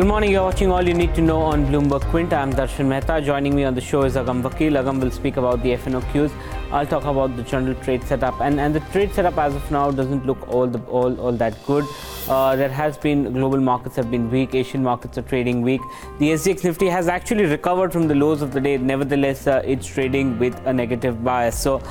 morning, you're watching All You Need to Know on Bloomberg Quint. I'm Darshan Mehta. Joining me on the show is Agam Vakil. Agam will speak about the FNOQs. I'll talk about the general trade setup. And the trade setup as of now doesn't look all that good. There has been, global markets have been weak. Asian markets are trading weak. The SGX Nifty has actually recovered from the lows of the day. Nevertheless, it's trading with a negative bias. So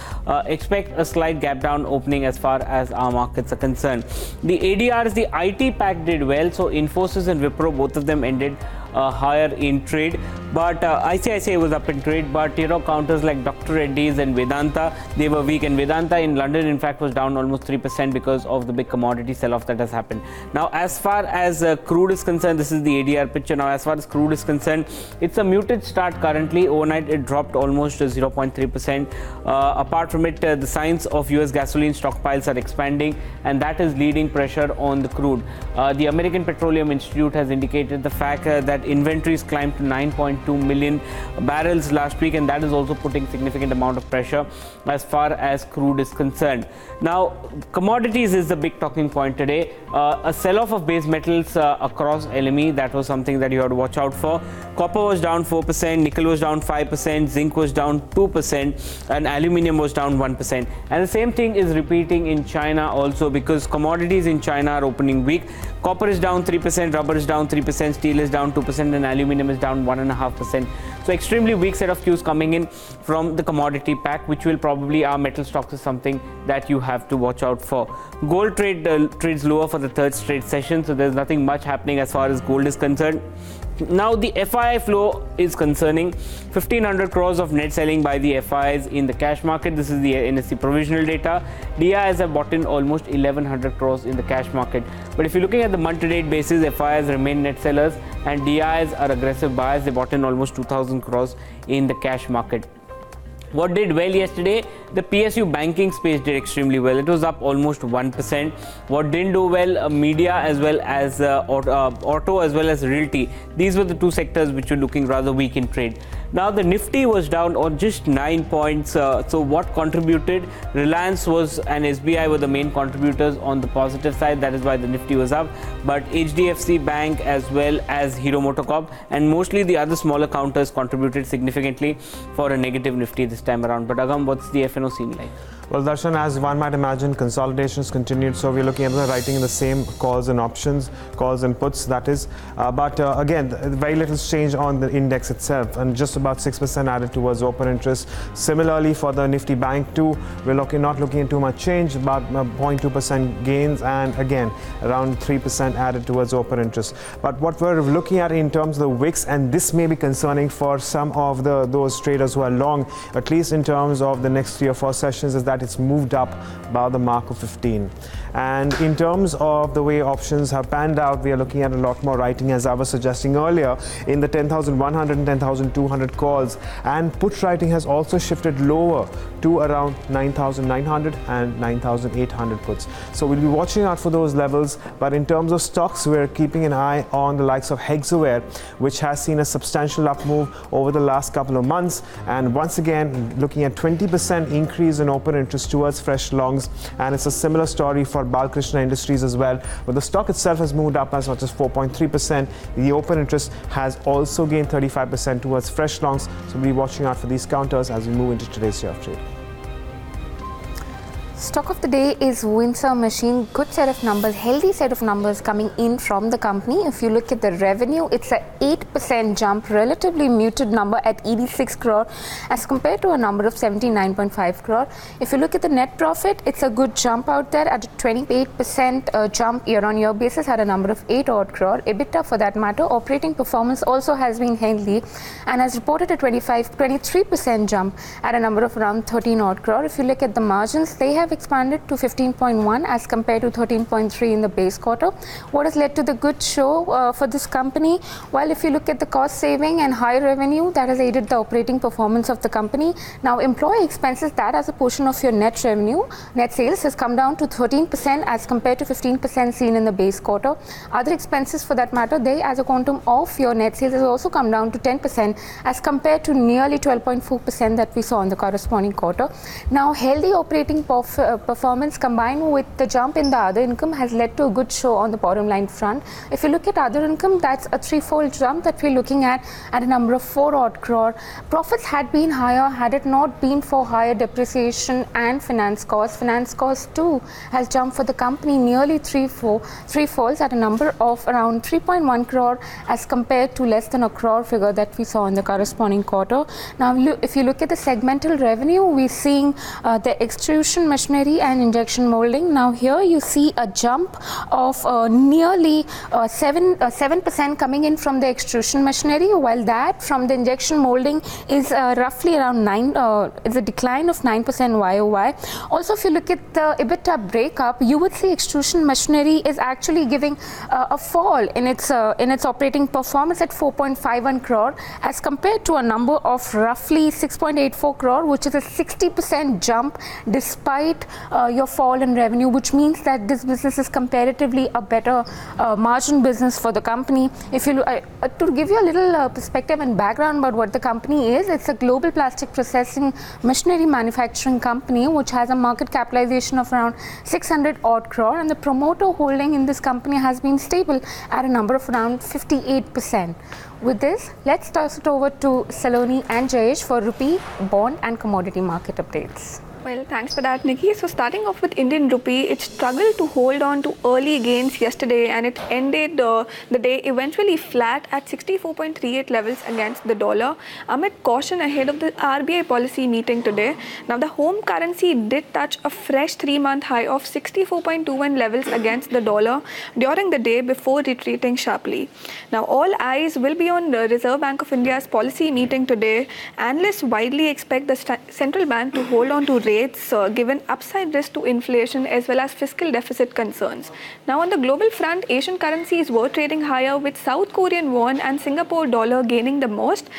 expect a slight gap down opening as far as our markets are concerned. The ADRs, the IT pack did well. So Infosys and Wipro, both of them ended higher in trade, but ICICI was up in trade, but counters like Dr. Reddy's and Vedanta, they were weak, and Vedanta in London in fact was down almost 3% because of the big commodity sell-off that has happened. Now as far as crude is concerned, this is the ADR picture. Now as far as crude is concerned, it's a muted start currently. Overnight it dropped almost 0.3%. Apart from it, the signs of US gasoline stockpiles are expanding, and that is leading pressure on the crude. The American Petroleum Institute has indicated the fact that inventories climbed to 9.2 million barrels last week, and that is also putting significant amount of pressure as far as crude is concerned. Now commodities is the big talking point today. A sell-off of base metals across LME, that was something that you had to watch out for. Copper was down 4%, nickel was down 5%, zinc was down 2%, and aluminium was down 1%. And the same thing is repeating in China also, because commodities in China are opening weak. Copper is down 3%, rubber is down 3%, steel is down 2%, and aluminium is down 1.5%. So extremely weak set of cues coming in from the commodity pack, which will probably, our metal stocks is something that you have to watch out for. Gold trades lower for the third straight session, so there's nothing much happening as far as gold is concerned. Now the FII flow is concerning. 1500 crores of net selling by the FIIs in the cash market. This is the NSE provisional data. DIs have bought in almost 1100 crores in the cash market. But if you're looking at the month-to-date basis, FIIs remain net sellers and DIs are aggressive buyers. They bought in almost 2000 crores in the cash market. What did well yesterday? The PSU banking space did extremely well. It was up almost 1%. What didn't do well? Media as well as auto as well as realty. These were the two sectors which were looking rather weak in trade. Now the Nifty was down on just 9 points. So what contributed? Reliance was and SBI were the main contributors on the positive side. That is why the Nifty was up. But HDFC Bank as well as Hero MotoCorp and mostly the other smaller counters contributed significantly for a negative Nifty this time around. But Agam, what's the FNO scene like? Well, Darshan, as one might imagine, consolidations continued. So we're looking at the writing in the same calls and options, calls and puts, that is. But again, very little change on the index itself, and just about 6% added towards open interest. Similarly, for the Nifty Bank too, we're not looking at too much change, about 0.2% gains, and again, around 3% added towards open interest. But what we're looking at in terms of the wicks, and this may be concerning for some of those traders who are long, at least in terms of the next 3 or 4 sessions, is that it's moved up about the mark of 15. And in terms of the way options have panned out, we are looking at a lot more writing, as I was suggesting earlier, in the 10,100 and 10,200 calls, and put writing has also shifted lower to around 9,900 and 9,800 puts. So we'll be watching out for those levels. But in terms of stocks, we're keeping an eye on the likes of Hexaware, which has seen a substantial up move over the last couple of months, and once again looking at 20% increase in open interest towards fresh longs. And it's a similar story for Balkrishna Industries as well, but the stock itself has moved up as much as 4.3%. The open interest has also gained 35% towards fresh longs, so we'll be watching out for these counters as we move into today's day of trade. Stock of the day is Winsome Machine. Good set of numbers, healthy set of numbers coming in from the company. If you look at the revenue, it's a 8% jump, relatively muted number at 86 crore as compared to a number of 79.5 crore. If you look at the net profit, it's a good jump out there at a 28% jump year-on-year basis at a number of 8 odd crore. EBITDA for that matter, operating performance also has been healthy and has reported a 23% jump at a number of around 13 odd crore. If you look at the margins, they have expanded to 15.1 as compared to 13.3 in the base quarter. What has led to the good show for this company? Well, if you look at the cost saving and high revenue, that has aided the operating performance of the company. Now, employee expenses, that as a portion of your net revenue, net sales has come down to 13% 8% as compared to 15% seen in the base quarter. Other expenses for that matter, they as a quantum of your net sales has also come down to 10% as compared to nearly 12.4% that we saw in the corresponding quarter. Now, healthy operating performance combined with the jump in the other income has led to a good show on the bottom line front. If you look at other income, that's a threefold jump that we're looking at a number of 4 odd crore. Profits had been higher had it not been for higher depreciation and finance costs. Finance costs too has jumped for the company nearly threefolds at a number of around 3.1 crore as compared to less than a crore figure that we saw in the corresponding quarter. Now, if you look at the segmental revenue, we're seeing the extrusion machinery and injection molding. Now, here you see a jump of nearly 7% coming in from the extrusion machinery, while that from the injection molding is roughly around 9. It's a decline of 9% YOY. Also, if you look at the EBITDA breakup, you would see extrusion machinery is actually giving a fall in its operating performance at 4.51 crore as compared to a number of roughly 6.84 crore, which is a 60% jump despite your fall in revenue, which means that this business is comparatively a better margin business for the company. If you to give you a little perspective and background about what the company is, it's a global plastic processing machinery manufacturing company which has a market capitalization of around 600 odd crore, and the promoter holding in this company has been stable at a number of around 58%. With this, let's toss it over to Saloni and Jayesh for rupee, bond and commodity market updates. Well, thanks for that, Nikki. So starting off with Indian rupee, it struggled to hold on to early gains yesterday and it ended the day eventually flat at 64.38 levels against the dollar amid caution ahead of the RBI policy meeting today. Now, the home currency did touch a fresh 3-month high of 64.21 levels against the dollar during the day before retreating sharply. Now, all eyes will be on the Reserve Bank of India's policy meeting today. Analysts widely expect the central bank to hold on to rates given upside risk to inflation as well as fiscal deficit concerns. Now, on the global front, Asian currencies were trading higher with South Korean won and Singapore dollar gaining the most.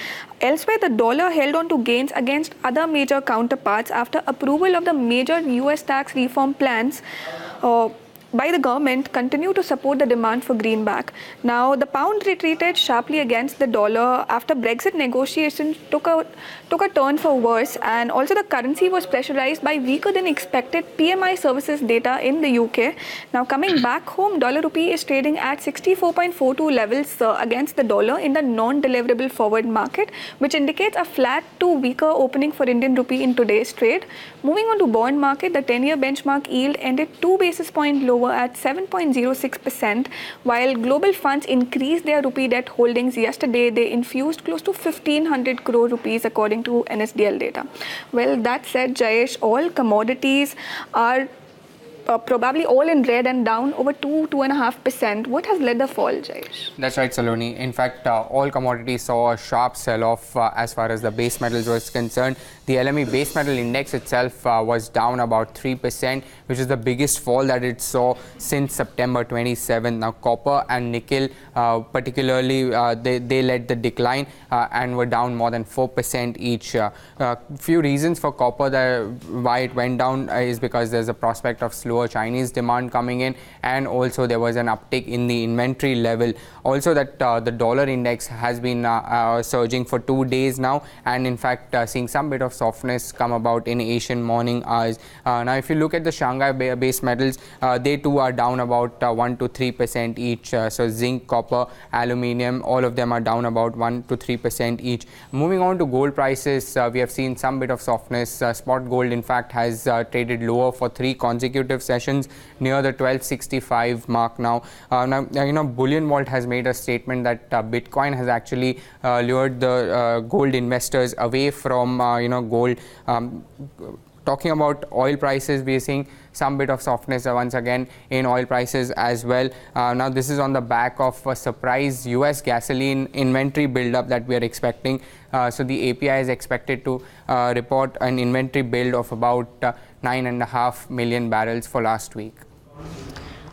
Elsewhere, the dollar held on to gains against other major counterparts after approval of the major US tax reform plans by the government continue to support the demand for greenback. Now, the pound retreated sharply against the dollar after Brexit negotiations took a turn for worse, and also the currency was pressurized by weaker than expected PMI services data in the UK. Now, coming back home, dollar rupee is trading at 64.42 levels against the dollar in the non-deliverable forward market, which indicates a flat to weaker opening for Indian rupee in today's trade. Moving on to bond market, the 10-year benchmark yield ended 2 basis points lower at 7.06%, while global funds increased their rupee debt holdings yesterday. They infused close to 1,500 crore rupees according to NSDL data. Well, that said, Jayesh, all commodities are probably all in red and down over 2.5%. What has led the fall, Jayesh? That's right, Saloni. In fact, all commodities saw a sharp sell-off as far as the base metals was concerned. The LME base metal index itself was down about 3%, which is the biggest fall that it saw since September 27. Now, copper and nickel, particularly, they led the decline and were down more than 4% each. Few reasons for copper why it went down is because there's a prospect of slower Chinese demand coming in, and also there was an uptick in the inventory level. Also, that the dollar index has been surging for 2 days now, and in fact seeing some bit of softness come about in Asian morning hours. Now, if you look at the Shanghai base metals, they too are down about 1 to 3% each. So zinc, copper, aluminium, all of them are down about 1 to 3% each. Moving on to gold prices, we have seen some bit of softness. Spot gold, in fact, has traded lower for 3 consecutive sessions near the 1265 mark now. Bullion Vault has made a statement that Bitcoin has actually lured the gold investors away from gold. Talking about oil prices, we are seeing some bit of softness once again in oil prices as well. Now, this is on the back of a surprise US gasoline inventory build-up that we are expecting. So the API is expected to report an inventory build of about 9.5 million barrels for last week.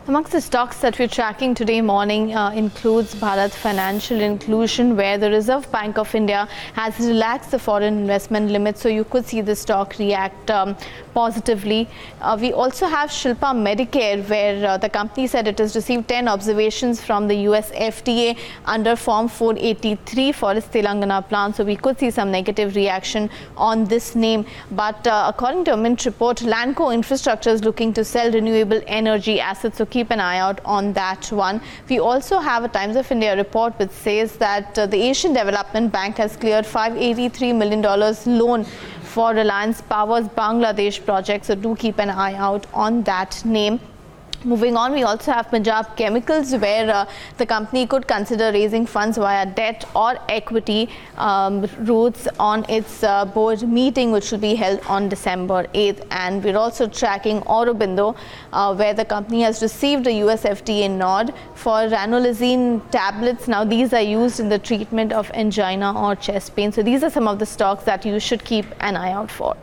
Amongst the stocks that we're tracking today morning includes Bharat Financial Inclusion, where the Reserve Bank of India has relaxed the foreign investment limit, so you could see the stock react positively. We also have Shilpa Medicare, where the company said it has received 10 observations from the US FDA under Form 483 for its Telangana plant, so we could see some negative reaction on this name. But according to a Mint report, Lanco Infrastructure is looking to sell renewable energy assets, so keep an eye out on that one. We also have a Times of India report which says that the Asian Development Bank has cleared $583 million loan for Reliance Power's Bangladesh project, so do keep an eye out on that name. Moving on, we also have Punjab Chemicals, where the company could consider raising funds via debt or equity routes on its board meeting, which will be held on December 8th. And we're also tracking Aurobindo, where the company has received a US FDA nod for ranolazine tablets. Now, these are used in the treatment of angina or chest pain. So these are some of the stocks that you should keep an eye out for.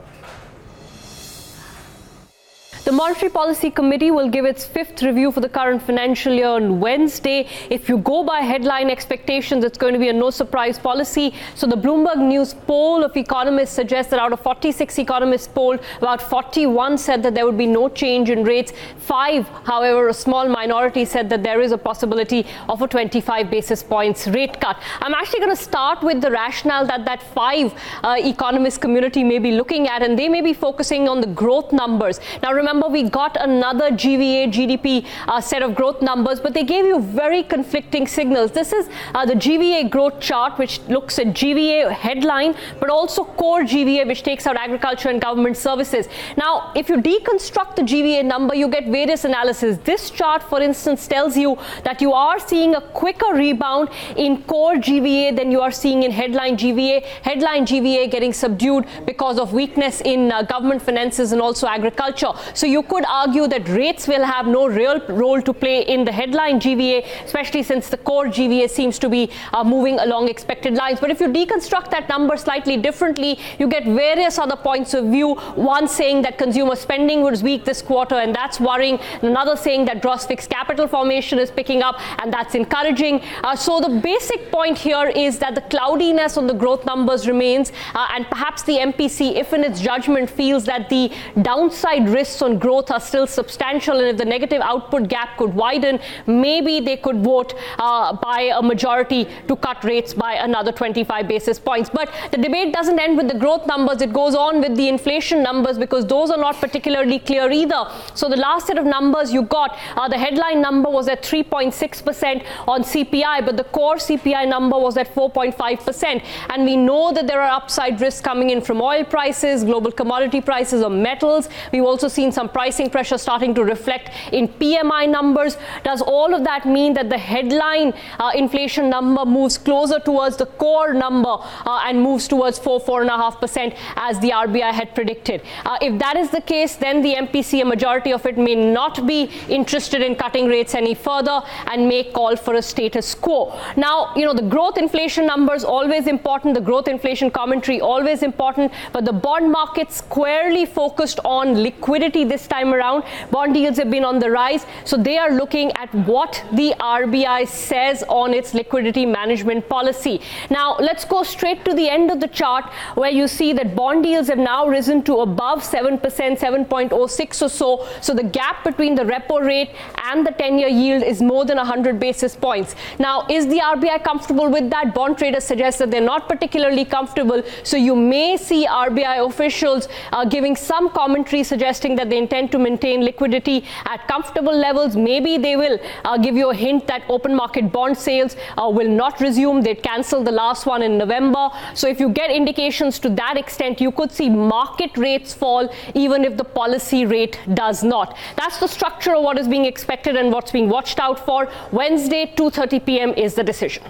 The Monetary Policy Committee will give its fifth review for the current financial year on Wednesday. If you go by headline expectations, it's going to be a no surprise policy. So the Bloomberg News poll of economists suggests that out of 46 economists polled, about 41 said that there would be no change in rates. 5, however, a small minority said that there is a possibility of a 25 basis points rate cut. I'm actually going to start with the rationale that 5 economist community may be looking at, and they may be focusing on the growth numbers. Now, remember, we got another GVA GDP set of growth numbers, but they gave you very conflicting signals. This is the GVA growth chart, which looks at GVA headline, but also core GVA, which takes out agriculture and government services. Now, if you deconstruct the GVA number, you get various analysis. This chart, for instance, tells you that you are seeing a quicker rebound in core GVA than you are seeing in headline GVA. Headline GVA getting subdued because of weakness in government finances and also agriculture. So you could argue that rates will have no real role to play in the headline GVA, especially since the core GVA seems to be moving along expected lines. But if you deconstruct that number slightly differently, you get various other points of view. One saying that consumer spending was weak this quarter, and that's worrying. Another saying that gross fixed capital formation is picking up, and that's encouraging. So the basic point here is that the cloudiness on the growth numbers remains, and perhaps the MPC, if in its judgment, feels that the downside risks on growth are still substantial, and if the negative output gap could widen, maybe they could vote by a majority to cut rates by another 25 basis points. But the debate doesn't end with the growth numbers. It goes on with the inflation numbers, because those are not particularly clear either. So the last set of numbers you got, the headline number was at 3.6% on CPI, but the core CPI number was at 4.5%. And we know that there are upside risks coming in from oil prices, global commodity prices, or metals. We've also seen some pricing pressure starting to reflect in PMI numbers. Does all of that mean that the headline inflation number moves closer towards the core number and moves towards 4.5% as the RBI had predicted? If that is the case, then the MPC, a majority of it, may not be interested in cutting rates any further and may call for a status quo. Now, you know, the growth inflation numbers always important, the growth inflation commentary always important, but the bond market squarely focused on liquidity this time around. Bond yields have been on the rise, so they are looking at what the RBI says on its liquidity management policy. Now, let's go straight to the end of the chart, where you see that bond yields have now risen to above 7%, 7.06 or so. So the gap between the repo rate and the 10-year yield is more than 100 basis points. Now, is the RBI comfortable with that? Bond traders suggest that they're not particularly comfortable. So you may see RBI officials giving some commentary suggesting that they intend to maintain liquidity at comfortable levels. Maybe they will give you a hint that open market bond sales will not resume. They'd cancel the last one in November. So if you get indications to that extent, you could see market rates fall even if the policy rate does not. That's the structure of what is being expected and what's being watched out for. Wednesday, 2:30 p.m. is the decision.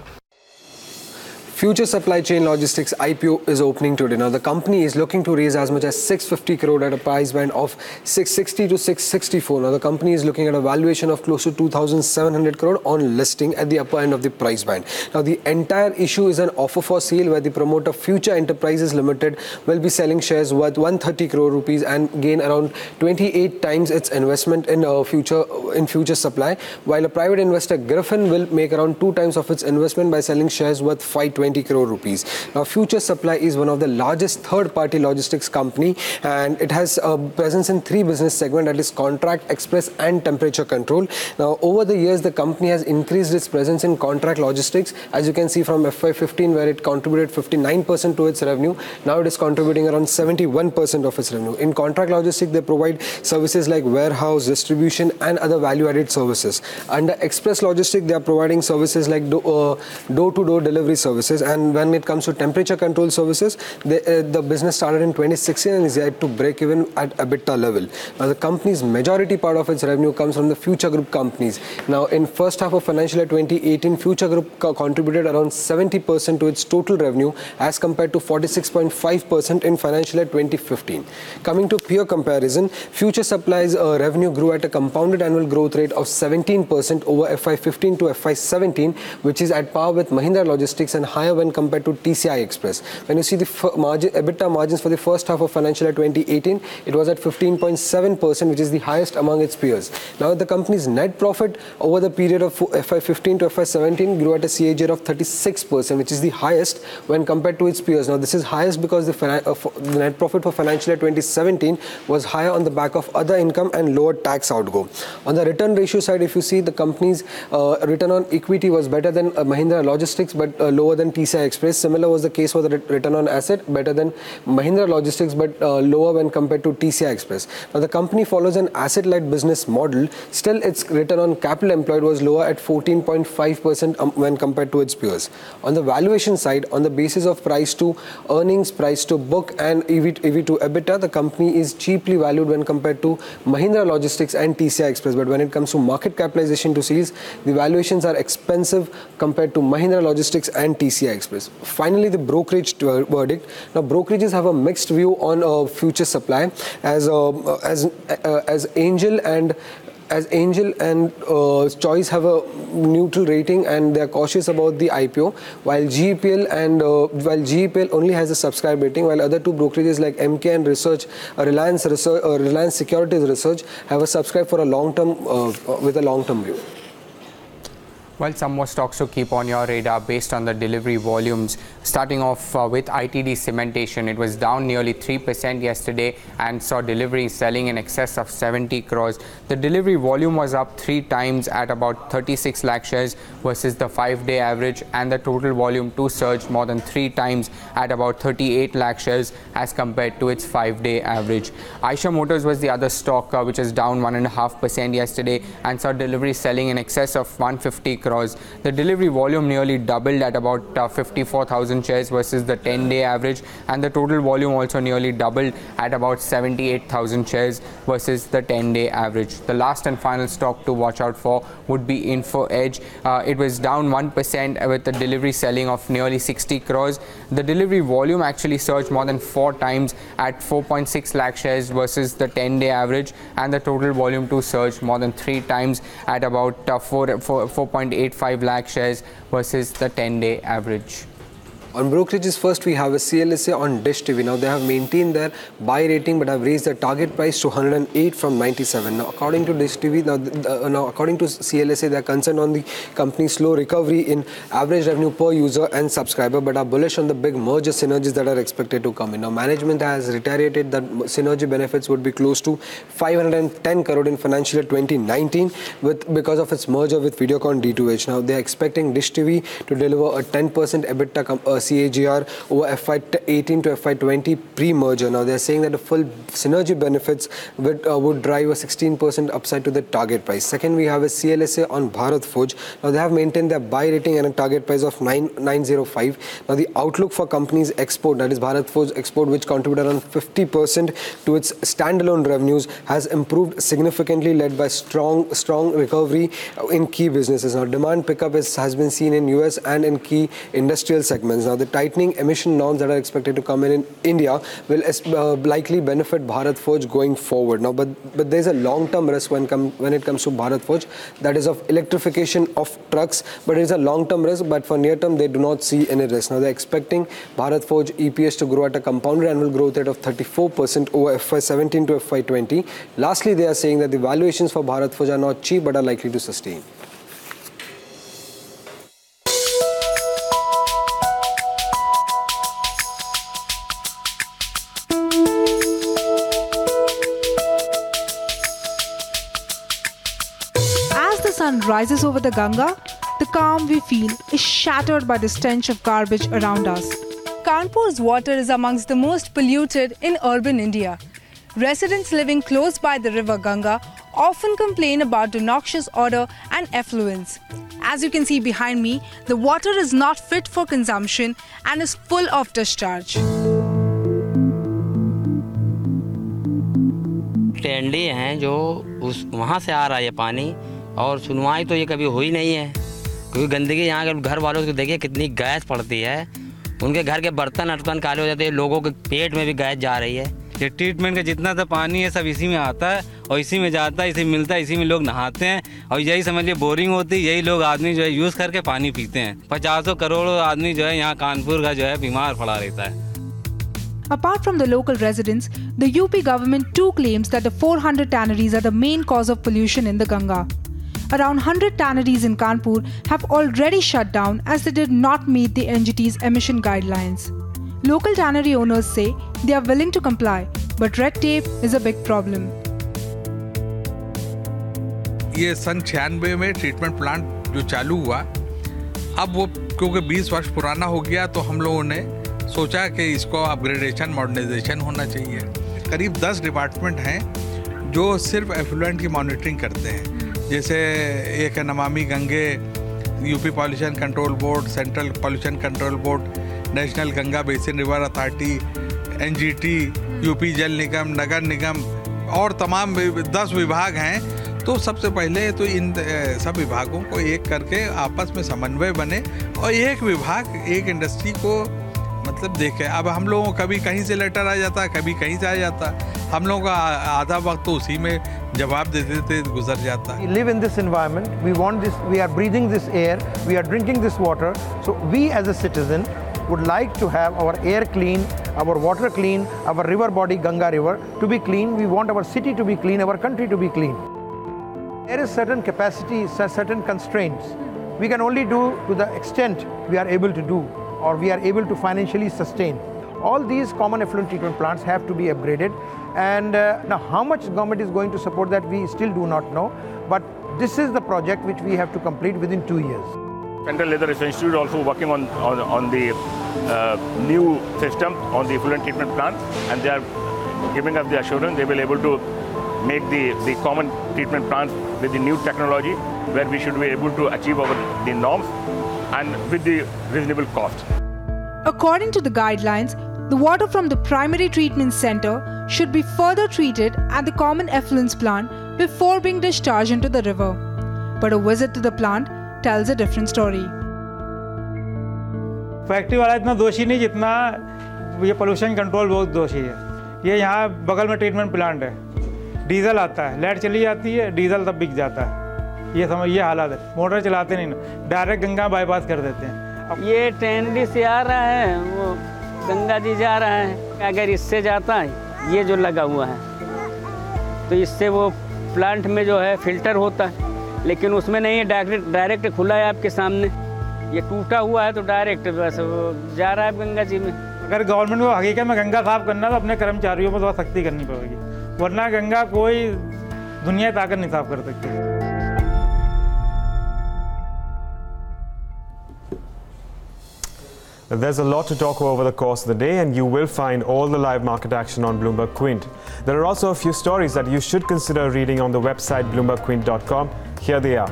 Future Supply Chain Logistics IPO is opening today. Now, the company is looking to raise as much as 650 crore at a price band of 660 to 664. Now, the company is looking at a valuation of close to 2,700 crore on listing at the upper end of the price band. Now, the entire issue is an offer for sale where the promoter Future Enterprises Limited will be selling shares worth 130 crore rupees and gain around 28 times its investment in Future Supply, while a private investor Griffin will make around 2 times of its investment by selling shares worth 520 crore rupees. Now, Future Supply is one of the largest third-party logistics company, and it has a presence in 3 business segments, that is contract, express and temperature control. Now, over the years, the company has increased its presence in contract logistics, as you can see from FY15, where it contributed 59% to its revenue. Now it is contributing around 71% of its revenue. In contract logistics, they provide services like warehouse, distribution and other value-added services. Under express logistics, they are providing services like door-to-door delivery services. And when it comes to temperature control services, the business started in 2016 and is yet to break even at EBITDA level. Now, the company's majority part of its revenue comes from the Future Group companies. Now, in first half of financial year 2018, Future Group contributed around 70% to its total revenue as compared to 46.5% in financial year 2015. Coming to peer comparison, Future Supply's revenue grew at a compounded annual growth rate of 17% over FY15 to FY17, which is at par with Mahindra Logistics and higher when compared to TCI Express. When you see the EBITDA margins for the first half of financial year 2018, it was at 15.7%, which is the highest among its peers. Now, the company's net profit over the period of FY15 to FY17 grew at a CAGR of 36%, which is the highest when compared to its peers. Now, this is highest because the net profit for financial year 2017 was higher on the back of other income and lower tax outgo. On the return ratio side, if you see, the company's return on equity was better than Mahindra Logistics but lower than TCI Express. Similar was the case for the return on asset, better than Mahindra Logistics but lower when compared to TCI Express. Now, the company follows an asset-light business model. Still, its return on capital employed was lower at 14.5% when compared to its peers. On the valuation side, on the basis of price to earnings, price to book and EV to EBITDA, the company is cheaply valued when compared to Mahindra Logistics and TCI Express. But when it comes to market capitalization to sales, the valuations are expensive compared to Mahindra Logistics and TCI Express. Finally, the brokerage verdict. Now, brokerages have a mixed view on Future Supply as Angel and Choice have a neutral rating and they are cautious about the IPO, while GEPL only has a subscribe rating, while other 2 brokerages like MK and Research, Reliance Securities Research have a subscribe for a long-term with a long-term view. Well, some more stocks to keep on your radar based on the delivery volumes. Starting off with ITD Cementation, it was down nearly 3% yesterday and saw deliveries selling in excess of 70 crores. The delivery volume was up 3 times at about 36 lakh shares versus the 5-day average, and the total volume too surged more than 3 times at about 38 lakh shares as compared to its 5-day average. Eicher Motors was the other stock which was down 1.5% yesterday and saw deliveries selling in excess of 150 crores. The delivery volume nearly doubled at about 54,000 shares versus the 10-day average, and the total volume also nearly doubled at about 78,000 shares versus the 10-day average. The last and final stock to watch out for would be Info Edge. It was down 1% with the delivery selling of nearly 60 crores. The delivery volume actually surged more than 4 times at 4.6 lakh shares versus the 10-day average, and the total volume too surged more than 3 times at about 4.85 lakh shares versus the 10-day average. On brokerages, first we have a CLSA on Dish TV. Now, they have maintained their buy rating but have raised their target price to 108 from 97. Now, according to Dish TV, according to CLSA, they are concerned on the company's slow recovery in average revenue per user and subscriber, but are bullish on the big merger synergies that are expected to come in. Now, management has reiterated that synergy benefits would be close to 510 crore in financial year 2019 because of its merger with Videocon D2H. Now, they are expecting Dish TV to deliver a 10% EBITDA CAGR over FY18 to FY20 pre-merger. Now, they are saying that the full synergy benefits would drive a 16% upside to the target price. Second, we have a CLSA on Bharat Forge. Now, they have maintained their buy rating and a target price of 905. Now, the outlook for companies export, that is Bharat Forge export, which contributed around 50% to its standalone revenues, has improved significantly, led by strong recovery in key businesses. Now, demand pickup has been seen in US and in key industrial segments. Now, Now, the tightening emission norms that are expected to come in India will likely benefit Bharat Forge going forward. Now, but there's a long-term risk when it comes to Bharat Forge, that is of electrification of trucks. But it's a long-term risk, but for near-term, they do not see any risk. Now, they're expecting Bharat Forge EPS to grow at a compounded annual growth rate of 34% over FY17 to FY20. Lastly, they are saying that the valuations for Bharat Forge are not cheap, but are likely to sustain. Sun rises over the Ganga, the calm we feel is shattered by the stench of garbage around us. Kanpur's water is amongst the most polluted in urban India. Residents living close by the river Ganga often complain about the noxious odor and effluents. As you can see behind me, the water is not fit for consumption and is full of discharge. टेंडी हैं जो वहाँ से आ रहा है पानी और सुनवाई तो ये कभी हुई नहीं है क्योंकि गंदगी यहाँ के घर वालों को देखिए कितनी गैस पड़ती है उनके घर के बर्तन काले हो जाते हैं लोगों के पेट में भी गैस जा रही है ये ट्रीटमेंट का जितना सा पानी है सब इसी में आता है और इसी में जाता है इसी में मिलता है इसी में लोग नहाते हैं और यही समझिए बोरिंग होती है यही लोग आदमी जो है यूज़ करके पानी पीते हैं 50 करोड़ आदमी जो है यहाँ कानपुर का जो है बीमार पड़ा रहता है Apart from the local residents, the UP government too claims that the 400 tanneries are the main cause of pollution in the Ganga. Around 100 tanneries in Kanpur have already shut down as they did not meet the NGT's emission guidelines. Local tannery owners say they are willing to comply, but red tape is a big problem. ये सन 96 में treatment plant जो चालू हुआ, अब वो क्योंकि 20 वर्ष पुराना हो गया तो हम लोगों ने सोचा कि इसको अपग्रेडेशन मॉडर्नाइजेशन होना चाहिए। करीब 10 डिपार्टमेंट हैं जो सिर्फ एफ्लुएंट की मॉनिटरिंग करते हैं, जैसे एक है Namami Gange, UP pollution control board, central pollution control board, national Ganga basin river authority, NGT, UP जल निगम, नगर निगम और तमाम 10 विभाग हैं। तो सबसे पहले तो इन सब विभागों को एक करके आपस में समन्वय बने और एक विभाग एक इंडस्ट्री को मतलब देखे। अब हम लोगों को कभी कहीं से लेटर आ जाता, कभी कहीं से आ जाता, हम लोगों का आधा वक्त तो उसी में जवाब देते देते गुजर जाता। We live in this environment, we want this, we are breathing this air, we are drinking this water, so we as a citizen would like to have our air clean, our water clean, our river body Ganga river to be clean. We want our city to be clean, our country to be clean. There is certain capacity, certain constraints. We can only do to the extent we are able to do, or we are able to financially sustain. All these common effluent treatment plants have to be upgraded, and now how much government is going to support that we still do not know, but this is the project which we have to complete within 2 years. Central Leather Research Institute also working on the new system on the effluent treatment plant, and they are giving us the assurance they will able to make the common treatment plants with the new technology where we should be able to achieve the norms and with the reasonable cost. According to the guidelines, the water from the primary treatment center should be further treated at the common effluents plant before being discharged into the river. But a visit to the plant tells a different story. Factory वाला इतना दोषी नहीं जितना ये pollution control बहुत दोषी है। ये यहाँ बगल में ट्रीटमेंट प्लांट है, डीजल आता है, लाइट चली जाती है, डीजल तब बिक जाता है। ये समझ ये हालत है, मोटर चलाते नहीं ना, डायरेक्ट गंगा बाईपास कर देते हैं। अब ये टेंडी से आ रहा है, वो गंगा जी जा रहा है, अगर इससे जाता है ये जो लगा हुआ है तो इससे वो प्लांट में जो है फिल्टर होता है, लेकिन उसमें नहीं है, डायरेक्ट खुला है आपके सामने। ये टूटा हुआ है तो डायरेक्ट बस वो जा रहा है गंगा जी में। अगर गवर्नमेंट को हकीकत में गंगा साफ करना तो अपने कर्मचारियों पर थोड़ा सख्ती करनी पड़ेगी, वरना गंगा कोई दुनिया ताकत नहीं साफ कर सकती। There's a lot to talk about over the course of the day, and you will find all the live market action on Bloomberg Quint. There are also a few stories that you should consider reading on the website bloombergquint.com. Here they are.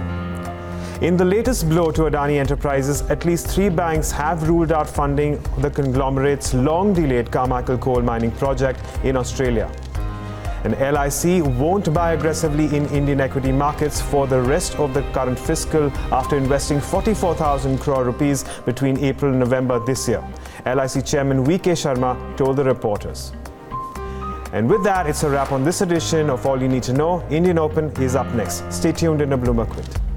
In the latest blow to Adani Enterprises, at least 3 banks have ruled out funding the conglomerate's long-delayed Carmichael coal mining project in Australia. And LIC won't buy aggressively in Indian equity markets for the rest of the current fiscal after investing 44,000 crore rupees between April and November this year. LIC Chairman VK Sharma told the reporters. And with that, it's a wrap on this edition of All You Need to Know. Indian Open is up next. Stay tuned in a Bloomberg Quint.